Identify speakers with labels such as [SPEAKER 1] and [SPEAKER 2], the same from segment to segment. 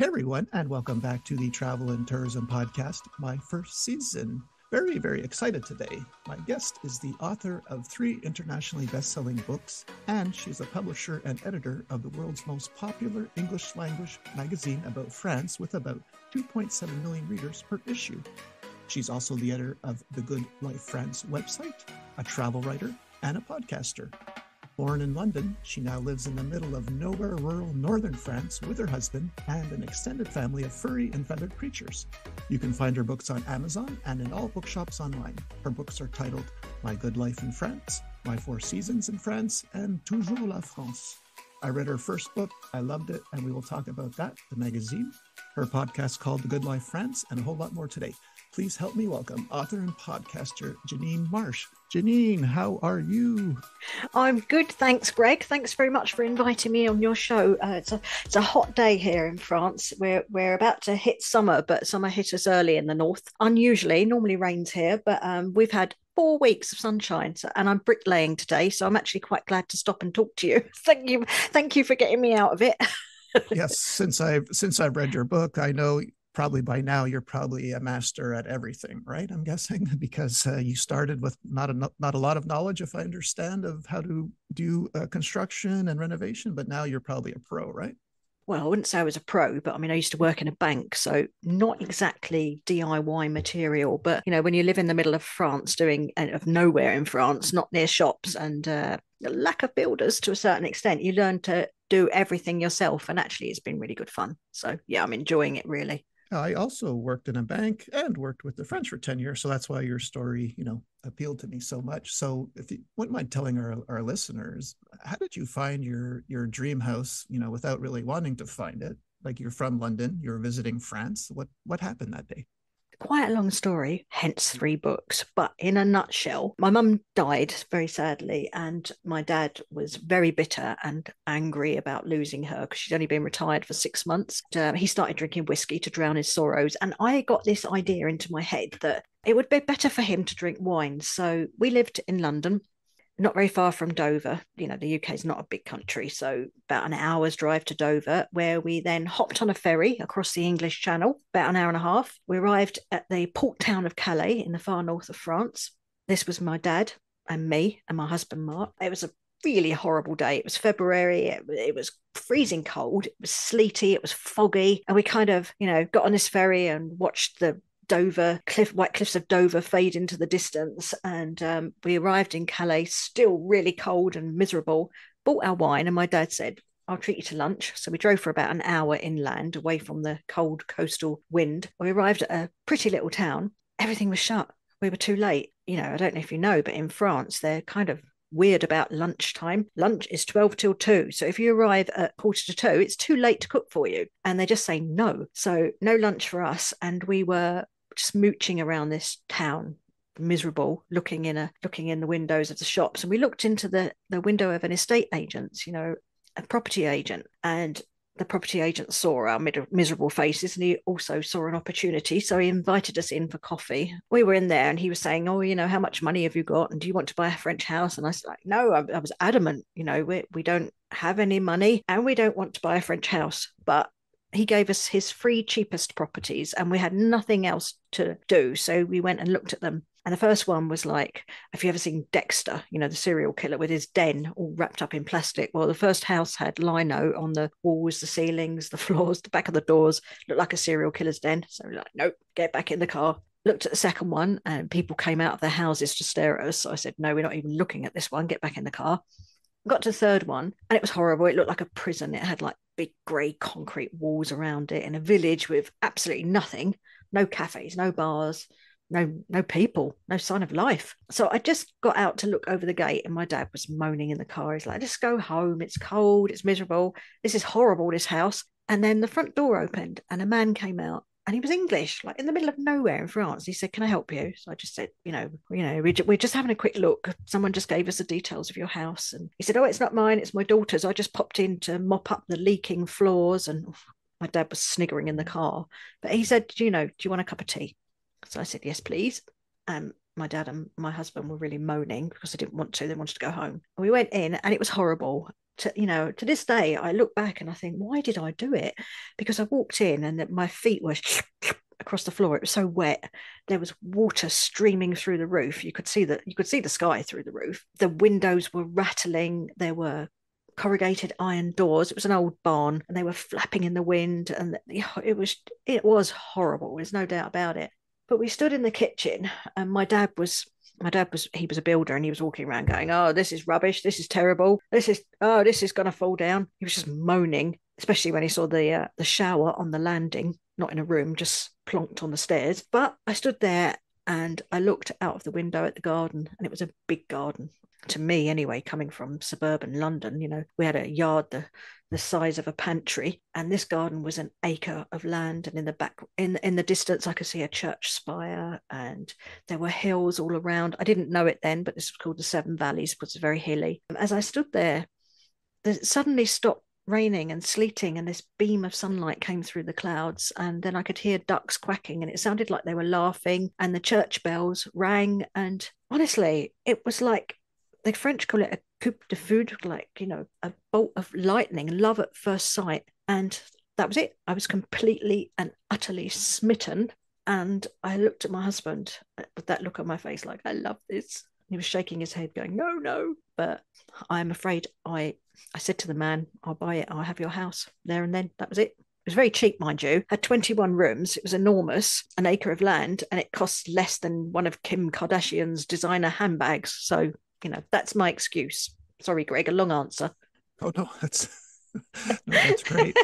[SPEAKER 1] Hey everyone, and welcome back to the Travel and Tourism Podcast, my first season. Very, very excited today. My guest is the author of 3 internationally best-selling books, and she's a publisher and editor of the world's most popular English language magazine about France with about 2.7 million readers per issue. She's also the editor of the Good Life France website, a travel writer, and a podcaster. Born in London, she now lives in the middle of nowhere rural northern France with her husband and an extended family of furry and feathered creatures. You can find her books on Amazon and in all bookshops online. Her books are titled My Good Life in France, My 4 Seasons in France, and Toujours la France. I read her first book, I loved it, and we will talk about that, the magazine, her podcast called The Good Life France, and a whole lot more today. Please help me welcome author and podcaster Janine Marsh. Janine, how are you?
[SPEAKER 2] I'm good, thanks, Greg. Thanks very much for inviting me on your show. It's a hot day here in France. We're about to hit summer, but summer hit us early in the north. Unusually, normally rains here, but we've had 4 weeks of sunshine, and I'm bricklaying today, so I'm actually quite glad to stop and talk to you. Thank you for getting me out of it.
[SPEAKER 1] Yes, since I've read your book, I know probably by now you're probably a master at everything, right? I'm guessing because you started with not a lot of knowledge, if I understand, of how to do construction and renovation, but now you're probably a pro, right?
[SPEAKER 2] Well, I wouldn't say I was a pro, but I mean, I used to work in a bank, so not exactly DIY material. But, when you live in the middle of France, of nowhere in France, not near shops and lack of builders to a certain extent, you learn to do everything yourself. And actually, it's been really good fun. So, yeah, I'm enjoying it, really.
[SPEAKER 1] I also worked in a bank and worked with the French for 10 years. So that's why your story, appealed to me so much. So if you wouldn't mind telling our listeners, how did you find your dream house, without really wanting to find it? Like, you're from London, you're visiting France. What happened that day?
[SPEAKER 2] Quite a long story, hence 3 books. But in a nutshell, my mum died very sadly, and my dad was very bitter and angry about losing her because she'd only been retired for 6 months. He started drinking whiskey to drown his sorrows. And I got this idea into my head that it would be better for him to drink wine. So we lived in London, not very far from Dover. The UK is not a big country, so about an hour's drive to Dover, where we then hopped on a ferry across the English Channel, about an hour and a half. We arrived at the port town of Calais in the far north of France. This was my dad and me and my husband, Mark. It was a really horrible day. It was February. It was freezing cold. It was sleety. It was foggy. And we kind of, got on this ferry and watched the white cliffs of Dover fade into the distance, and we arrived in Calais still really cold and miserable. Bought our wine, and my dad said, I'll treat you to lunch. So we drove for about an hour inland away from the cold coastal wind. We arrived at a pretty little town. Everything was shut. We were too late. I don't know if you know, but in France they're kind of weird about lunchtime. Lunch is 12 till 2. So if you arrive at 1:45, it's too late to cook for you. And they just say no. So no lunch for us. And we were just mooching around this town, miserable, looking in the windows of the shops. And we looked into the window of an estate agent, a property agent. And the property agent saw our miserable faces, and he also saw an opportunity. So he invited us in for coffee. We were in there and he was saying, oh, how much money have you got? And do you want to buy a French house? And I was like, no, I was adamant, we don't have any money and we don't want to buy a French house. But he gave us his 3 cheapest properties and we had nothing else to do. So we went and looked at them. And the first one was like, have you ever seen Dexter, the serial killer with his den all wrapped up in plastic? Well, the first house had lino on the walls, the ceilings, the floors, the back of the doors, looked like a serial killer's den. So we're like, nope, get back in the car. Looked at the second one and people came out of their houses to stare at us. So I said, no, we're not even looking at this one. Get back in the car. Got to the third one and it was horrible. It looked like a prison. It had like big grey concrete walls around it in a village with absolutely nothing, no cafes, no bars, no people, no sign of life. So I just got out to look over the gate and my dad was moaning in the car. He's like, just go home. It's cold. It's miserable. This is horrible, this house. And then the front door opened and a man came out and he was English, like in the middle of nowhere in France. He said, can I help you? So I just said, we're just having a quick look. Someone just gave us the details of your house. And he said, oh, it's not mine. It's my daughter's. I just popped in to mop up the leaking floors. And my dad was sniggering in the car. But he said, do you want a cup of tea? So I said, yes, please. And my dad and my husband were really moaning because they didn't want to. They wanted to go home. And we went in and it was horrible. to this day, I look back and I think, why did I do it? Because I walked in and my feet were across the floor. It was so wet. There was water streaming through the roof. You could see the sky through the roof. The windows were rattling. There were corrugated iron doors. It was an old barn, and they were flapping in the wind. And it was horrible. There's no doubt about it. But we stood in the kitchen, and my dad was he was a builder, and he was walking around going, oh, this is rubbish, this is terrible, this is going to fall down. He was just moaning, especially when he saw the shower on the landing, not in a room, just plonked on the stairs. But I stood there and I looked out of the window at the garden, and it was a big garden. To me anyway, coming from suburban London, we had a yard the size of a pantry, and this garden was an acre of land, and in the back, in the distance, I could see a church spire, and there were hills all around. I didn't know it then, but this was called the Seven Valleys, because it's very hilly. As I stood there, it suddenly stopped raining and sleeting, and this beam of sunlight came through the clouds, and then I could hear ducks quacking, and it sounded like they were laughing, and the church bells rang, and honestly, it was like, the French call it a coup de foudre, like, a bolt of lightning, love at first sight. And that was it. I was completely and utterly smitten. And I looked at my husband with that look on my face, like, I love this. He was shaking his head, going, no, no. But I'm afraid I said to the man, I'll buy it. I'll have your house there and then. That was it. It was very cheap, mind you. Had 21 rooms. It was enormous, an acre of land, and it cost less than one of Kim Kardashian's designer handbags. So, that's my excuse. Sorry, Greg, a long answer.
[SPEAKER 1] Oh, no, that's great.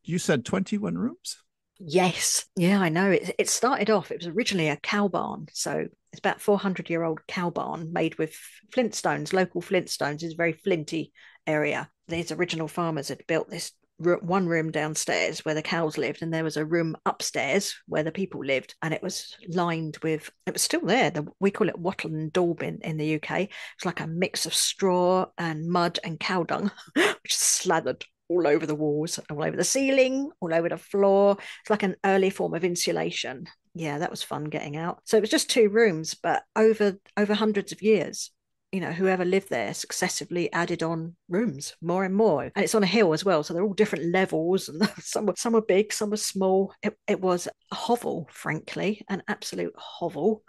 [SPEAKER 1] You said 21 rooms?
[SPEAKER 2] Yes. Yeah, I know. It started off, it was originally a cow barn. So it's about 400-year-old cow barn made with flintstones, local flintstones. It's a very flinty area. These original farmers had built this one room downstairs where the cows lived, and there was a room upstairs where the people lived, and it was lined with, it was still there, we call it wattle and daub in the UK. It's like a mix of straw and mud and cow dung, which is slathered all over the walls, all over the ceiling, all over the floor. It's like an early form of insulation. Yeah, that was fun getting out. So it was just 2 rooms, but over hundreds of years, whoever lived there successively added on rooms, more and more. And it's on a hill as well, so they're all different levels, and some were big, some were small. It was a hovel, frankly, an absolute hovel.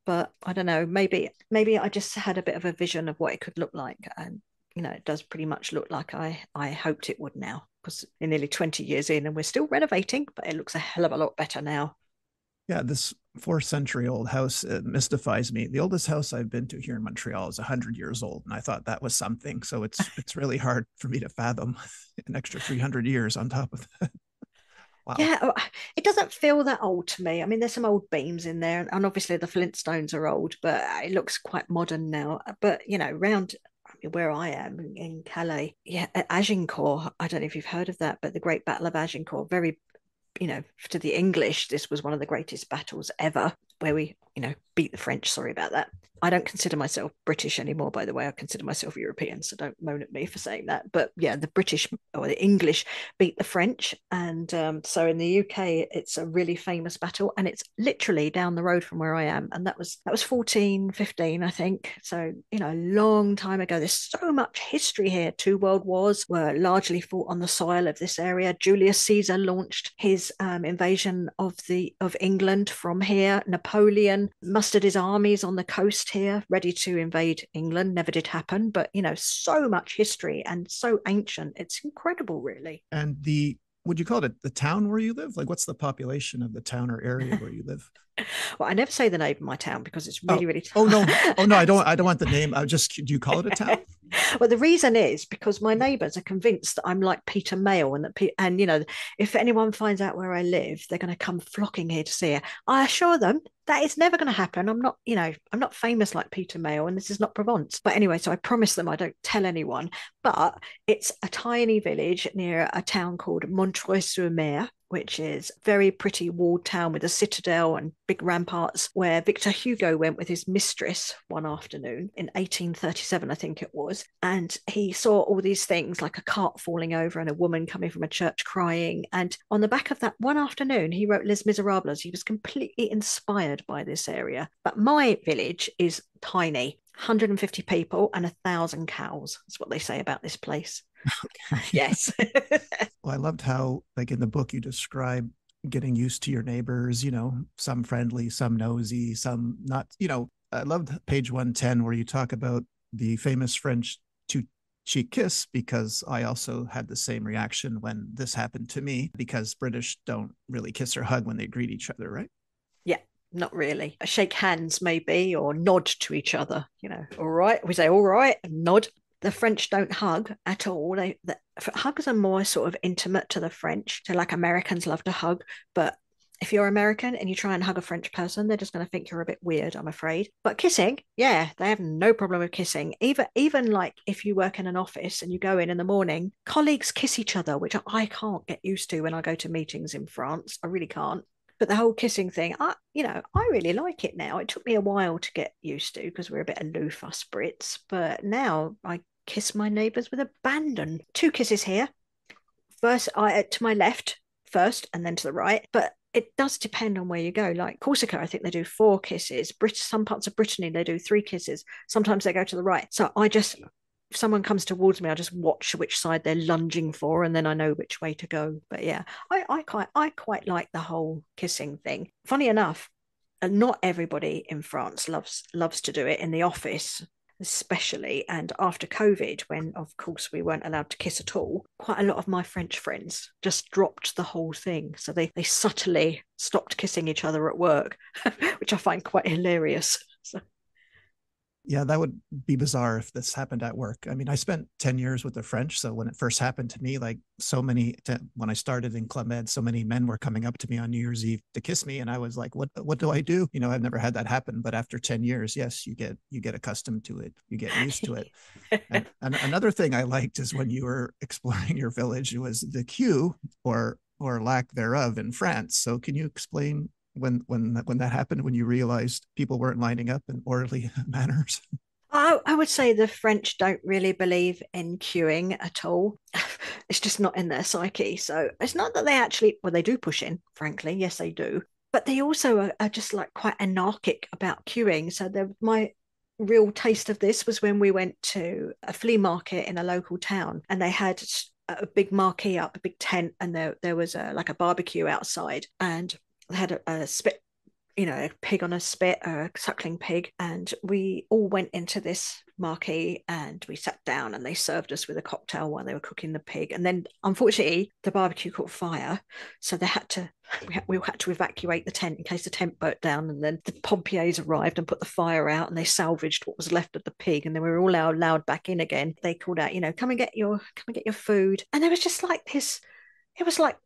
[SPEAKER 2] But I don't know, maybe I just had a bit of a vision of what it could look like, and it does pretty much look like I hoped it would now, because we're nearly 20 years in and we're still renovating, but it looks a hell of a lot better now.
[SPEAKER 1] Yeah, this 4th-century-old house mystifies me. The oldest house I've been to here in Montreal is 100 years old, and I thought that was something. So it's really hard for me to fathom an extra 300 years on top of that. Wow.
[SPEAKER 2] Yeah, it doesn't feel that old to me. I mean, there's some old beams in there, and obviously the Flintstones are old, but it looks quite modern now. But round where I am in Calais, yeah, at Agincourt, I don't know if you've heard of that, but the Great Battle of Agincourt, very, to the English, this was one of the greatest battles ever, where we, beat the French. Sorry about that. I don't consider myself British anymore, by the way. I consider myself European, so don't moan at me for saying that. But yeah, the British or the English beat the French. And so in the UK, it's a really famous battle, and it's literally down the road from where I am. And that was 1415, I think. So, a long time ago. There's so much history here. 2 world wars were largely fought on the soil of this area. Julius Caesar launched his invasion of England from here. Napoleon mustered his armies on the coast here, ready to invade England. Never did happen, but so much history and so ancient. It's incredible, really.
[SPEAKER 1] And would you call it the town where you live? Like, what's the population of the town or area where you live?
[SPEAKER 2] Well, I never say the name of my town because it's really, really.
[SPEAKER 1] Oh no! Oh no! I don't want the name. Do you call it a town?
[SPEAKER 2] Well, the reason is because my neighbours are convinced that I'm like Peter Mayle, and if anyone finds out where I live, they're going to come flocking here to see her. I assure them that is never going to happen. I'm not famous like Peter Mayle, and this is not Provence. But anyway, so I promise them I don't tell anyone. But it's a tiny village near a town called Montreuil-sur-Mer, which is a very pretty walled town with a citadel and big ramparts, where Victor Hugo went with his mistress one afternoon in 1837, I think it was. And he saw all these things, like a cart falling over and a woman coming from a church crying. And on the back of that one afternoon, he wrote Les Miserables. He was completely inspired shared by this area. But my village is tiny, 150 people and 1,000 cows. That's what they say about this place. Yes.
[SPEAKER 1] Well, I loved how, like in the book, you describe getting used to your neighbors, some friendly, some nosy, some not, I loved page 110 where you talk about the famous French two cheek kiss, because I also had the same reaction when this happened to me, because British don't really kiss or hug when they greet each other, right?
[SPEAKER 2] Yeah, not really. Shake hands maybe, or nod to each other, all right. We say all right and nod. The French don't hug at all. Hugs are more sort of intimate to the French. So like Americans love to hug, but if you're American and you try and hug a French person, they're just going to think you're a bit weird, I'm afraid. But kissing, yeah, they have no problem with kissing. Even like if you work in an office and you go in the morning, colleagues kiss each other, which I can't get used to when I go to meetings in France. I really can't. But the whole kissing thing, I really like it now. It took me a while to get used to because we're a bit aloof, us Brits. But now I kiss my neighbours with abandon. 2 kisses here. First, to my left first, and then to the right. But it does depend on where you go. Like Corsica, I think they do 4 kisses. Some parts of Brittany, they do 3 kisses. Sometimes they go to the right. So if someone comes towards me, I just watch which side they're lunging for, and then I know which way to go. But yeah, I quite like the whole kissing thing. Funny enough, not everybody in France loves to do it in the office, especially. And after COVID, when of course we weren't allowed to kiss at all, quite a lot of my French friends just dropped the whole thing. So they subtly stopped kissing each other at work, which I find quite hilarious. So.
[SPEAKER 1] Yeah, that would be bizarre if this happened at work. I mean, I spent 10 years with the French. So when it first happened to me, like when I started in Club Med, so many men were coming up to me on New Year's Eve to kiss me. And I was like, what do I do? I've never had that happen. But after 10 years, yes, you get accustomed to it. You get used to it. And another thing I liked is when you were exploring your village, it was the queue or lack thereof in France. So can you explain when that happened, when you realized people weren't lining up in orderly manners?
[SPEAKER 2] I would say the French don't really believe in queuing at all. It's just not in their psyche. So it's not that they do push in, frankly. Yes, they do. But they also are just like quite anarchic about queuing. So my real taste of this was when we went to a flea market in a local town, and they had a big marquee up, a big tent, and there was like a barbecue outside, and they had a spit, a pig on a spit, a suckling pig. And we all went into this marquee and we sat down, and they served us with a cocktail while they were cooking the pig. And then unfortunately the barbecue caught fire, so we had to evacuate the tent in case the tent burnt down. And then the pompiers arrived and put the fire out, and they salvaged what was left of the pig. And then we were all allowed back in again. They called out, come and get your food. And there was just like this, it was like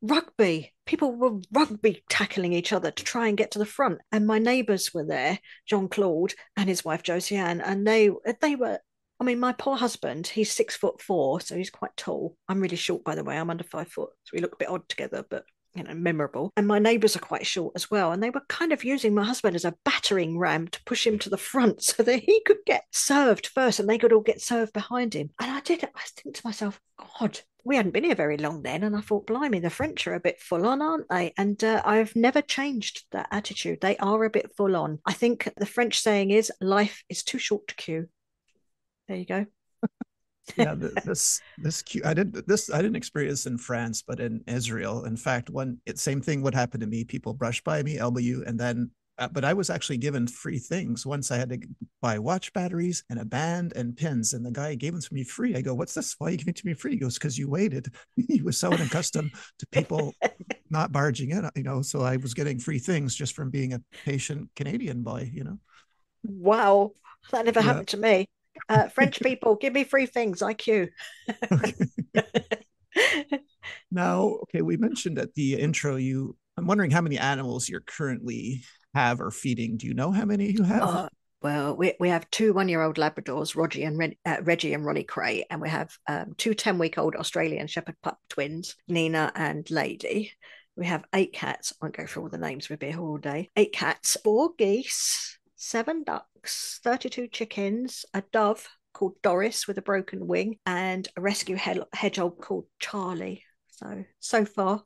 [SPEAKER 2] rugby. People were rugby tackling each other to try and get to the front. And my neighbours were there, Jean-Claude and his wife Josiane, and they were. I mean, my poor husband, he's 6'4", so he's quite tall. I'm really short, by the way. I'm under 5 foot, so we look a bit odd together, but memorable. And my neighbours are quite short as well. And they were kind of using my husband as a battering ram to push him to the front so that he could get served first and they could all get served behind him. And I think to myself, God, we hadn't been here very long then. And I thought, blimey, the French are a bit full on, aren't they? And I've never changed that attitude. They are a bit full on. I think the French saying is, life is too short to queue. There you go.
[SPEAKER 1] Yeah, this I didn't experience in France, but in Israel. In fact, same thing would happen to me. People brush by me, elbow you, and then but I was actually given free things. Once I had to buy watch batteries and a band and pins, and the guy gave them to me free. I go, "What's this? Why are you giving it to me free?" He goes, "Because you waited." He was so accustomed to people not barging in, so I was getting free things just from being a patient Canadian boy.
[SPEAKER 2] Wow, that never
[SPEAKER 1] Yeah.
[SPEAKER 2] happened to me. French people, give me free things. I queue.
[SPEAKER 1] Okay. Now, okay, we mentioned at the intro, I'm wondering how many animals you currently have or feeding. Do you know how many you have?
[SPEAKER 2] Well, we have 2 one-year-old Labradors, Reggie and Ronnie Cray, and we have 2 10-week-old Australian Shepherd pup twins, Nina and Lady. We have 8 cats. I won't go through all the names, we'd be here all day. 8 cats, 4 geese, 7 ducks, 32 chickens, a dove called Doris with a broken wing, and a rescue hedgehog called Charlie. So far.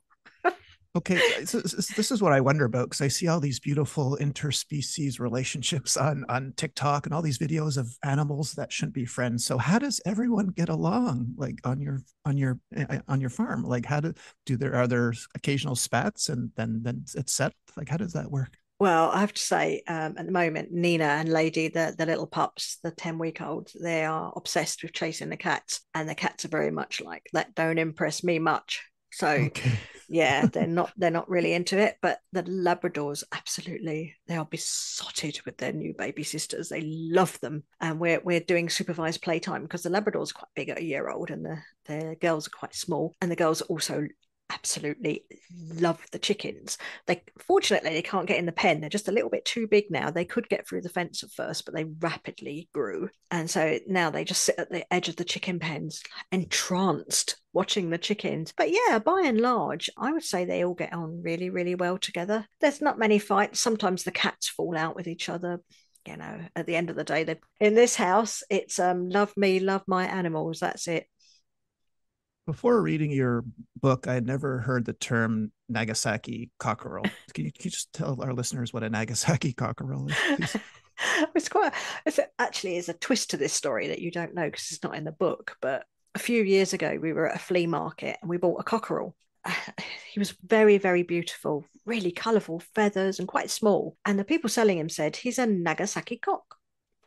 [SPEAKER 1] Okay, so this is what I wonder about because I see all these beautiful interspecies relationships on TikTok and all these videos of animals that shouldn't be friends. So how does everyone get along, like on your farm? Like how do there are there occasional spats and then it's set? Like how does that work?
[SPEAKER 2] Well, I have to say, at the moment, Nina and Lady, the little pups, the 10-week olds, they are obsessed with chasing the cats, and the cats are very much like that. Don't impress me much. So,
[SPEAKER 1] Okay.
[SPEAKER 2] yeah, they're not really into it. But the Labradors, absolutely, they are besotted with their new baby sisters. They love them, and we're doing supervised playtime because the Labradors are quite big at a year old, and the girls are quite small, and the girls also absolutely love the chickens. They fortunately they can't get in the pen. They're just a little bit too big now. They could get through the fence at first, but they rapidly grew. And so now they just sit at the edge of the chicken pens, entranced watching the chickens. But yeah, by and large, I would say they all get on really, really well together. There's not many fights. Sometimes the cats fall out with each other. You know, at the end of the day, they in this house, it's love me, love my animals. That's it.
[SPEAKER 1] Before reading your book, I had never heard the term Nagasaki cockerel. Can you just tell our listeners what a Nagasaki cockerel is, please?
[SPEAKER 2] it's quite it's actually is a twist to this story that you don't know because it's not in the book. But a few years ago we were at a flea market and we bought a cockerel. He was very, very beautiful, really colourful feathers and quite small, and the people selling him said he's a Nagasaki cock,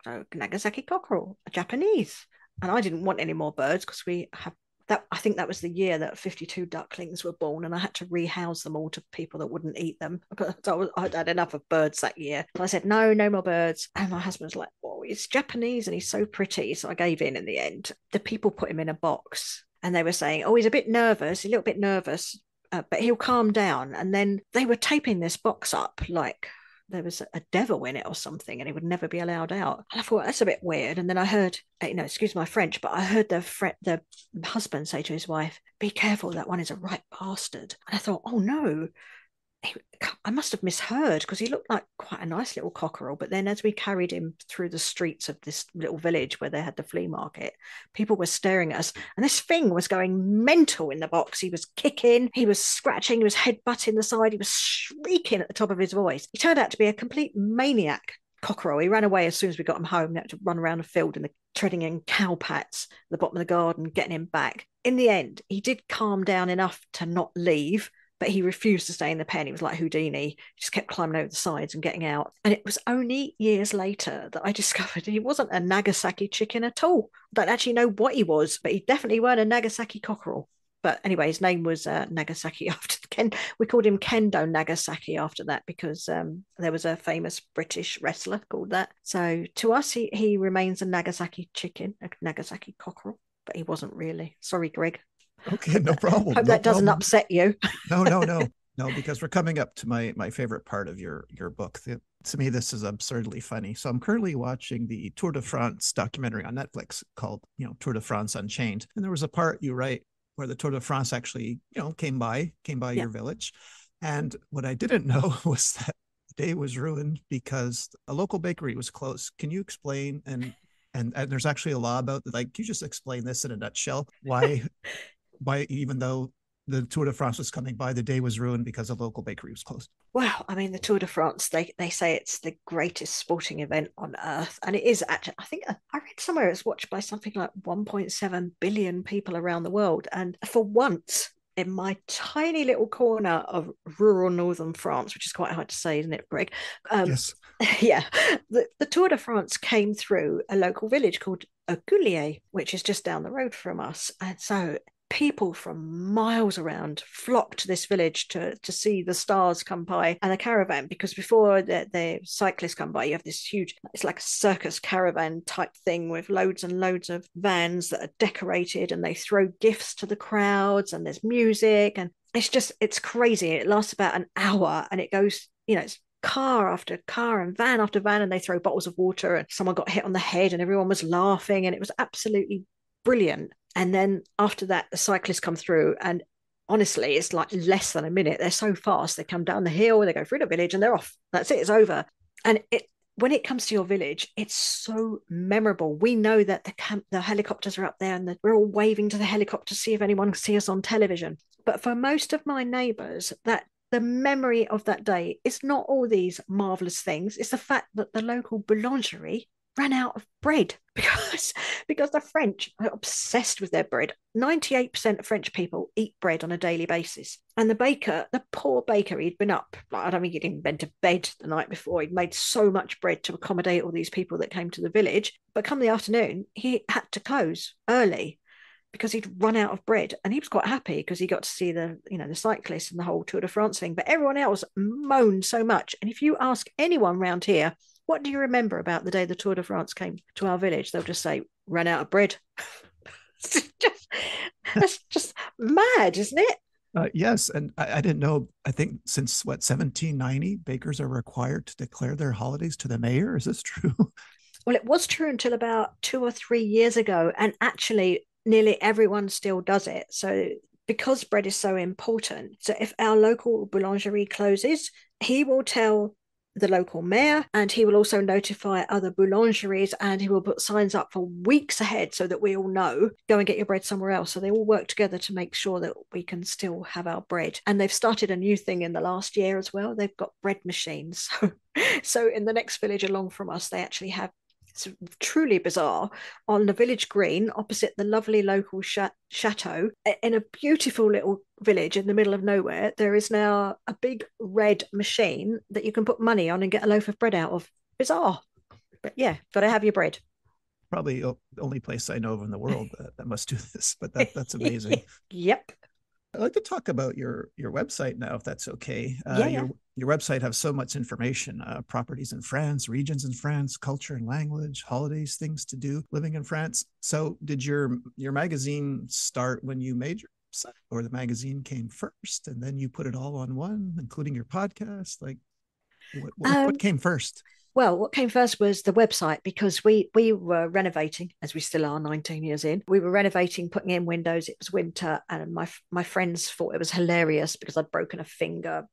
[SPEAKER 2] so Nagasaki cockerel, a Japanese. And I didn't want any more birds because we have that. I think that was the year that 52 ducklings were born, and I had to rehouse them all to people that wouldn't eat them. So I'd had enough of birds that year. So I said, no, no more birds. And my husband was like, well, he's Japanese and he's so pretty. So I gave in the end. The people put him in a box and they were saying, oh, he's a bit nervous, a little bit nervous, but he'll calm down. And then they were taping this box up like there was a devil in it or something and he would never be allowed out. And I thought that's a bit weird. And then I heard, excuse my French, but I heard the husband say to his wife, be careful, that one is a right bastard. And I thought, oh no, I must have misheard because he looked like quite a nice little cockerel. But then as we carried him through the streets of this little village where they had the flea market, people were staring at us. And this thing was going mental in the box. He was kicking, he was scratching, he was headbutting the side, he was shrieking at the top of his voice. He turned out to be a complete maniac cockerel. He ran away as soon as we got him home. We had to run around the field and treading in cow pats at the bottom of the garden, getting him back. In the end, he did calm down enough to not leave, but he refused to stay in the pen. He was like Houdini. He just kept climbing over the sides and getting out. And it was only years later that I discovered he wasn't a Nagasaki chicken at all. I don't actually know what he was, but he definitely weren't a Nagasaki cockerel. But anyway, his name was Nagasaki after Ken. We called him Kendo Nagasaki after that because there was a famous British wrestler called that. So to us, he remains a Nagasaki chicken, a Nagasaki cockerel, but he wasn't really. Sorry, Greg.
[SPEAKER 1] Okay, no problem.
[SPEAKER 2] Hope
[SPEAKER 1] No
[SPEAKER 2] that doesn't
[SPEAKER 1] problem.
[SPEAKER 2] upset you.
[SPEAKER 1] No, no, no. No, because we're coming up to my favorite part of your book. To me, this is absurdly funny. So I'm currently watching the Tour de France documentary on Netflix called, Tour de France Unchained. And there was a part you write where the Tour de France actually, came by yeah. your village. And what I didn't know was that the day was ruined because a local bakery was closed. Can you explain and there's actually a law about like, can you just explain this in a nutshell? Why even though the Tour de France was coming by, the day was ruined because a local bakery was closed?
[SPEAKER 2] Well, I mean, the Tour de France, they say it's the greatest sporting event on earth. And it is actually, I think I read somewhere it's watched by something like 1.7 billion people around the world. And for once, in my tiny little corner of rural northern France, which is quite hard to say, isn't it, Greg?
[SPEAKER 1] Yes.
[SPEAKER 2] Yeah, the Tour de France came through a local village called Augulier, which is just down the road from us. And so people from miles around flocked to this village to see the stars come by and a caravan, because before the cyclists come by, you have this huge, it's like a circus caravan type thing with loads and loads of vans that are decorated and they throw gifts to the crowds and there's music and it's crazy. It lasts about an hour and it goes, it's car after car and van after van, and they throw bottles of water and someone got hit on the head and everyone was laughing and it was absolutely brilliant. And then after that, the cyclists come through and honestly, it's like less than a minute. They're so fast. They come down the hill, they go through the village and they're off. That's it. It's over. And when it comes to your village, it's so memorable. We know that the helicopters are up there and we're all waving to the helicopter to see if anyone can see us on television. But for most of my neighbours, that the memory of that day. It's not all these marvelous things. It's the fact that the local boulangerie ran out of bread because the French are obsessed with their bread. 98% of French people eat bread on a daily basis. And the baker, the poor baker, he'd been up, like, I don't think he'd even been to bed the night before. He'd made so much bread to accommodate all these people that came to the village. But come the afternoon, he had to close early because he'd run out of bread. And he was quite happy because he got to see the cyclists and the whole Tour de France thing. But everyone else moaned so much. And if you ask anyone around here, what do you remember about the day the Tour de France came to our village? They'll just say, ran out of bread. That's just mad, isn't it?
[SPEAKER 1] Yes, and I didn't know. I think since 1790, bakers are required to declare their holidays to the mayor. Is this true?
[SPEAKER 2] Well, it was true until about 2 or 3 years ago, and actually, nearly everyone still does it. So, because bread is so important, so if our local boulangerie closes, he will tell the local mayor, and he will also notify other boulangeries, and he will put signs up for weeks ahead so that we all know, go and get your bread somewhere else. So they all work together to make sure that we can still have our bread. And they've started a new thing in the last year as well. They've got bread machines. So in the next village along from us, they actually have, it's truly bizarre, on the village green opposite the lovely local chateau in a beautiful little village in the middle of nowhere. There is now a big red machine that you can put money on and get a loaf of bread out of. Bizarre, but yeah, gotta have your bread.
[SPEAKER 1] Probably the only place I know of in the world that must do this, but that's amazing.
[SPEAKER 2] Yep.
[SPEAKER 1] I'd like to talk about your website now, if that's okay.
[SPEAKER 2] Yeah.
[SPEAKER 1] Your website has so much information: properties in France, regions in France, culture and language, holidays, things to do living in France. So, did your magazine start when you made your website, or the magazine came first and then you put it all on one, including your podcast? Like, what came first?
[SPEAKER 2] Well, what came first was the website, because we were renovating, as we still are 19 years in. We were renovating, putting in windows. It was winter, and my friends thought it was hilarious because I'd broken a finger,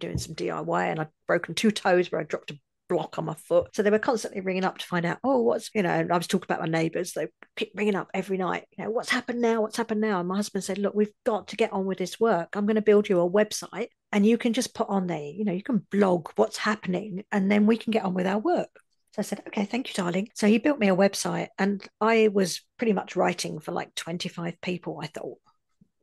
[SPEAKER 2] doing some DIY, and I'd broken 2 toes where I dropped a block on my foot. So they were constantly ringing up to find out, and I was talking about my neighbours. They keep ringing up every night, what's happened now? What's happened now? And my husband said, look, we've got to get on with this work. I'm going to build you a website, and you can just put on there, you can blog what's happening, and then we can get on with our work. So I said, okay, thank you, darling. So he built me a website, and I was pretty much writing for like 25 people, I thought,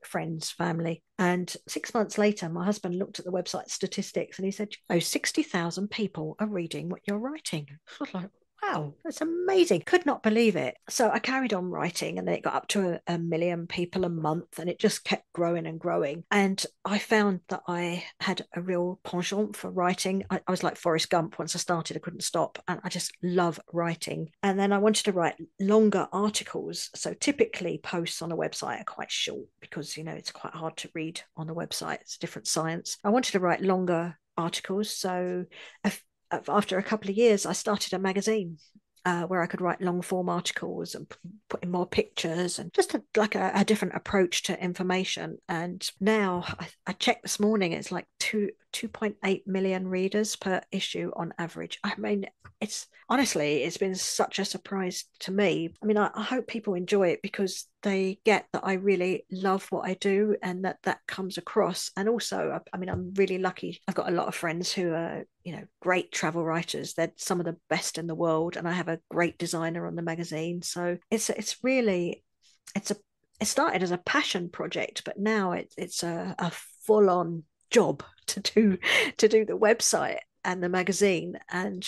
[SPEAKER 2] friends, family. And 6 months later, my husband looked at the website statistics and he said, 60,000 people are reading what you're writing. I was like, wow, that's amazing. Could not believe it. So I carried on writing, and then it got up to a million people a month, and it just kept growing and growing. And I found that I had a real penchant for writing. I was like Forrest Gump. Once I started, I couldn't stop, and I just love writing. And then I wanted to write longer articles. So typically posts on a website are quite short because, it's quite hard to read on the website. It's a different science. I wanted to write longer articles. So after a couple of years, I started a magazine where I could write long form articles and put in more pictures, and just a different approach to information. And now I checked this morning, it's like 2.8 million readers per issue on average. I mean, it's been such a surprise to me. I mean, I hope people enjoy it because they get that I really love what I do, and that comes across. And also, I'm really lucky. I've got a lot of friends who are, great travel writers. They're some of the best in the world, and I have a great designer on the magazine. So it started as a passion project, but now it's a full on job to do the website and the magazine. And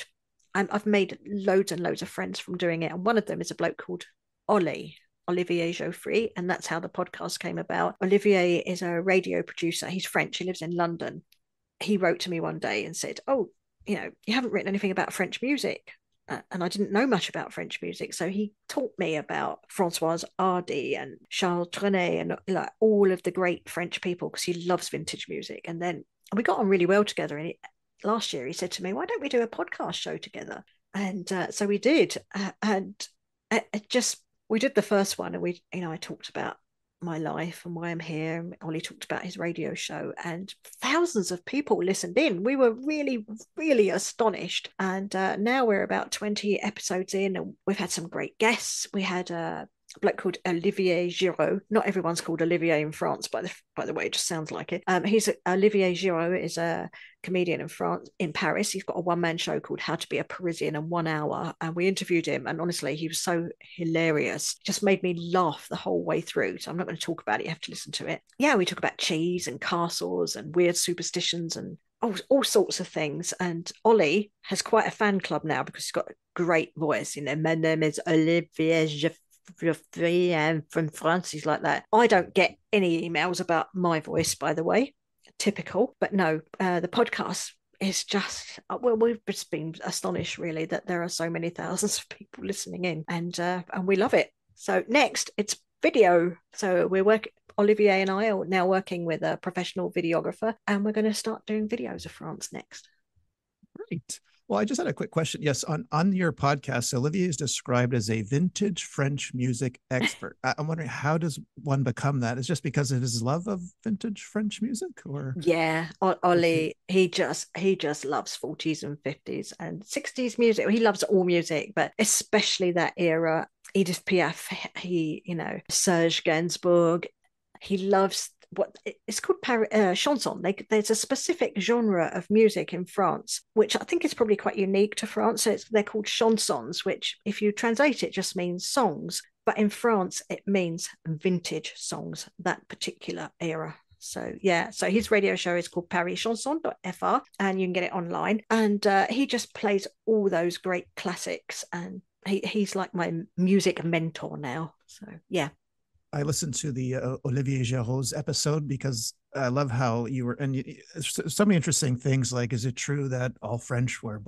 [SPEAKER 2] I've made loads and loads of friends from doing it. And one of them is a bloke called Olivier Geoffrey, and that's how the podcast came about. Olivier is a radio producer. He's French. He lives in London. He wrote to me one day and said, oh, you haven't written anything about French music. And I didn't know much about French music. So he taught me about Françoise Hardy and Charles Trenet and like all of the great French people, because he loves vintage music. And then we got on really well together. And last year he said to me, why don't we do a podcast show together? And so we did. We did the first one, and I talked about my life and why I'm here. And Ollie talked about his radio show, and thousands of people listened in. We were really, really astonished. And now we're about 20 episodes in, and we've had some great guests. We had a bloke called Olivier Giraud. Not everyone's called Olivier in France, by the way, it just sounds like it. Olivier Giraud is a comedian in Paris. He's got a one-man show called How to Be a Parisian in 1 hour, and we interviewed him, and honestly he was so hilarious, just made me laugh the whole way through. So I'm not going to talk about it, you have to listen to it. Yeah, we talk about cheese and castles and weird superstitions and all sorts of things. And Ollie has quite a fan club now because he's got a great voice. My name is Olivier, I'm from France. He's like that. I don't get any emails about my voice, by the way. Typical. But no, the podcast is just, we've just been astonished really that there are so many thousands of people listening in, and we love it. So next it's video. So Olivier and I are now working with a professional videographer, and we're going to start doing videos of France next.
[SPEAKER 1] Great. Well, I just had a quick question. Yes, on your podcast, Olivier is described as a vintage French music expert. I'm wondering, how does one become that? Is just because of his love of vintage French music, or?
[SPEAKER 2] Yeah, Ollie, he just loves 40s and 50s and 60s music. He loves all music, but especially that era. Edith Piaf, Serge Gainsbourg. He loves what it's called chanson. There's a specific genre of music in France, which I think is probably quite unique to France. So they're called chansons, which if you translate it just means songs. But in France, it means vintage songs, that particular era. So yeah, so his radio show is called ParisChanson.fr, and you can get it online. And he just plays all those great classics, and he's like my music mentor now. So yeah.
[SPEAKER 1] I listened to the Olivier Giraud's episode because I love how you were, and so many interesting things. Like, is it true that all French were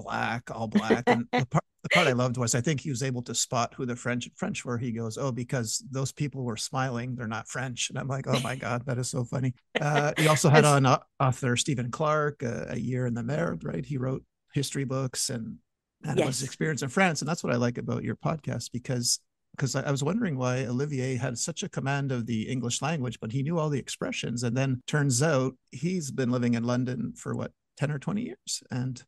[SPEAKER 1] all black? And the part I loved was, I think he was able to spot who the French were. He goes, "Oh, because those people were smiling, they're not French." And I'm like, "Oh my God, that is so funny." He also had on author Stephen Clark, A Year in the Merde, right? He wrote history books and
[SPEAKER 2] Yes.
[SPEAKER 1] was experience in France. And that's what I like about your podcast, because I was wondering why Olivier had such a command of the English language, but he knew all the expressions. And then turns out he's been living in London for 10 or 20 years. And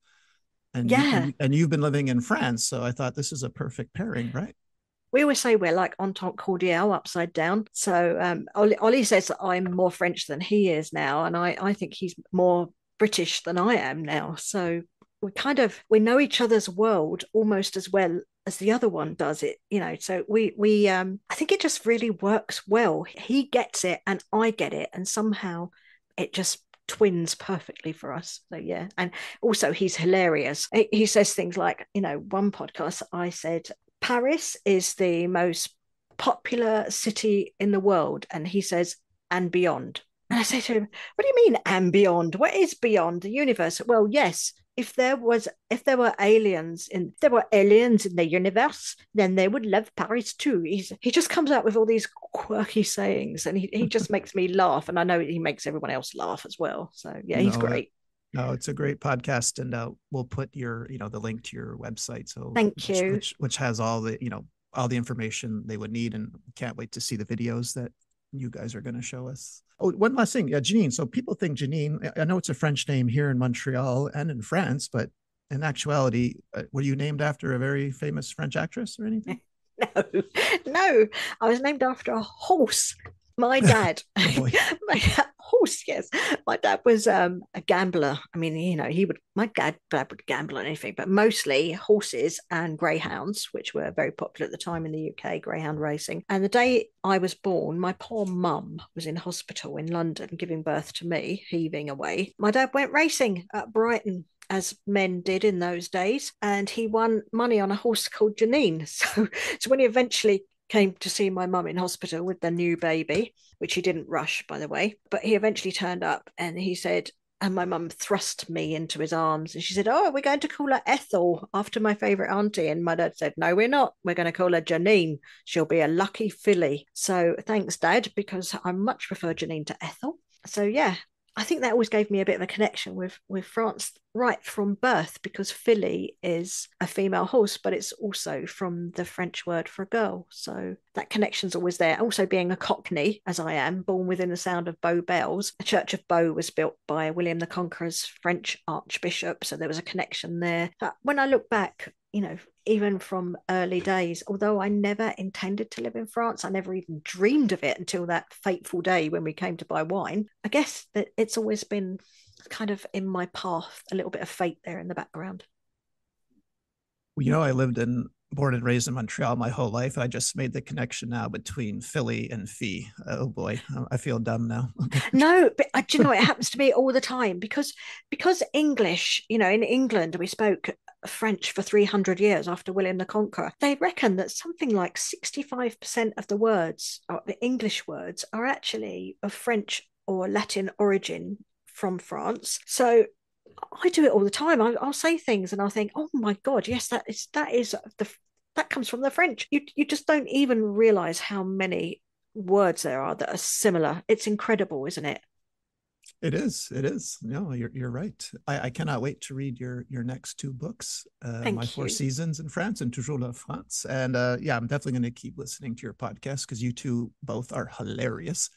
[SPEAKER 2] yeah.
[SPEAKER 1] you've been living in France. So I thought this is a perfect pairing, right?
[SPEAKER 2] We always say we're like entente cordiale upside down. So Ollie says that I'm more French than he is now. And I think he's more British than I am now. So we know each other's world almost as well as the other one does it, so we I think it just really works well. He gets it and I get it, and somehow it just twins perfectly for us. So yeah. And also he's hilarious. He says things like, one podcast I said Paris is the most popular city in the world, and he says, and beyond. And I say to him, what do you mean and beyond? What is beyond the universe? Well, yes, if there were aliens in the universe, then they would love Paris too. He just comes out with all these quirky sayings, and he just makes me laugh, and I know he makes everyone else laugh as well. So yeah, he's great.
[SPEAKER 1] No, it's a great podcast, and we'll put the link to your website. So
[SPEAKER 2] thank you,
[SPEAKER 1] which has all the all the information they would need, and can't wait to see the videos that you guys are going to show us. Oh, one last thing, Janine. So people think Janine, I know it's a French name here in Montreal and in France, but in actuality, were you named after a very famous French actress or anything?
[SPEAKER 2] No, I was named after a horse. My dad, my horse, yes. My dad was a gambler. I mean, my dad would gamble on anything, but mostly horses and greyhounds, which were very popular at the time in the UK, greyhound racing. And the day I was born, my poor mum was in hospital in London giving birth to me, heaving away. My dad went racing at Brighton, as men did in those days, and he won money on a horse called Janine. So when he eventually came to see my mum in hospital with the new baby, which he didn't rush, by the way, but he eventually turned up, and he said, and my mum thrust me into his arms, and she said, "Oh, we're going to call her Ethel after my favourite auntie." And my dad said, "No, we're not. We're going to call her Janine. She'll be a lucky filly." So thanks, Dad, because I much prefer Janine to Ethel. So yeah, I think that always gave me a bit of a connection with France right from birth, because filly is a female horse, but it's also from the French word for a girl. So that connection's always there. Also, being a Cockney, as I am, born within the sound of Bow Bells, the Church of Bow was built by William the Conqueror's French archbishop, so there was a connection there. But when I look back you know, even from early days, although I never intended to live in France, I never even dreamed of it until that fateful day when we came to buy wine. I guess that it's always been kind of in my path, a little bit of fate there in the background.
[SPEAKER 1] Well, I born and raised in Montreal my whole life. I just made the connection now between Philly and Fee. Oh boy, I feel dumb now. Okay.
[SPEAKER 2] No, but do you know, it happens to me all the time because English, you know, in England we spoke French for 300 years after William the Conqueror. They reckon that something like 65% of the words, or the English words, are actually of French or Latin origin from France. So I do it all the time. I'll say things and I'll think, oh my God, yes, that comes from the French. You just don't even realize how many words there are that are similar. It's incredible, isn't it?
[SPEAKER 1] It is. It is. No, you're right. I cannot wait to read your next two books, My
[SPEAKER 2] Thank
[SPEAKER 1] Four
[SPEAKER 2] you.
[SPEAKER 1] Seasons in France and Toujours la France. And yeah, I'm definitely going to keep listening to your podcast because you two both are hilarious.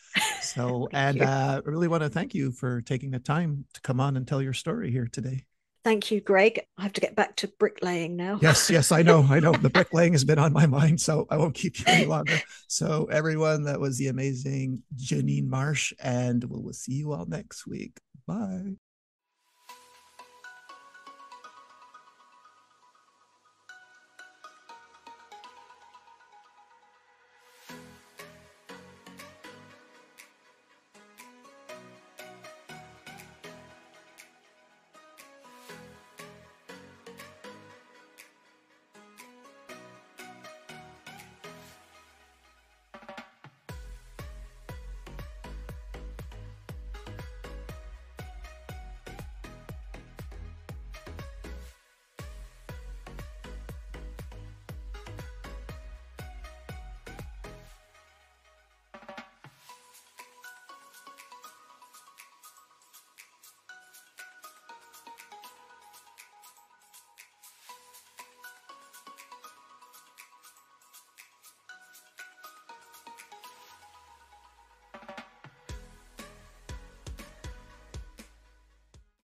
[SPEAKER 1] So,
[SPEAKER 2] Thank
[SPEAKER 1] and
[SPEAKER 2] you.
[SPEAKER 1] I really want to thank you for taking the time to come on and tell your story here today.
[SPEAKER 2] Thank you, Greg. I have to get back to bricklaying now.
[SPEAKER 1] Yes, yes, I know. I know. The bricklaying has been on my mind, so I won't keep you any longer. So, everyone, that was the amazing Janine Marsh, and we'll see you all next week. Bye.